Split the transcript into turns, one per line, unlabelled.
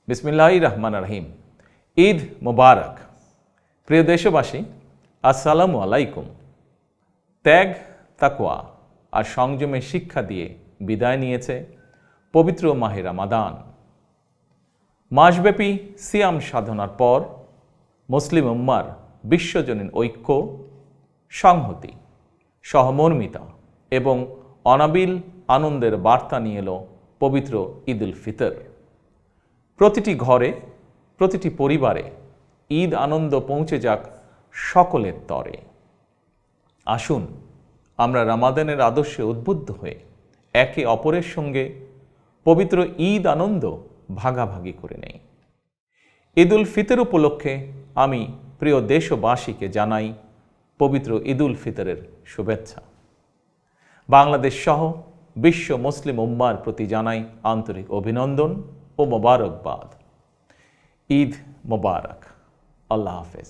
বিসমিল্লাহির রহমানির রহিম। ঈদ মোবারক। প্রিয় দেশবাসী, আসসালামু আলাইকুম। ত্যাগ, তাকওয়া আর সংযমের শিক্ষা দিয়ে বিদায় নিয়েছে পবিত্র মাহে রমাদান। মাসব্যাপী সিয়াম সাধনার পর মুসলিম উম্মার বিশ্বজনীন ঐক্য, সংহতি, সহমর্মিতা এবং অনাবিল আনন্দের বার্তা নিয়ে এলো পবিত্র ঈদ উল ফিতর। প্রতিটি ঘরে, প্রতিটি পরিবারে ঈদ আনন্দ পৌঁছে যাক সকলের তরে। আসুন আমরা রমাদানের আদর্শে উদ্বুদ্ধ হয়ে একে অপরের সঙ্গে পবিত্র ঈদ আনন্দ ভাগাভাগি করে নেই। ঈদ উল ফিতর উপলক্ষে আমি প্রিয় দেশবাসীকে জানাই পবিত্র ঈদ উল ফিতরের শুভেচ্ছা। বাংলাদেশ সহ বিশ্ব মুসলিম উম্মার প্রতি জানাই আন্তরিক অভিনন্দন ও মোবারকবাদ। ঈদ মোবারক। আল্লাহ হাফেজ।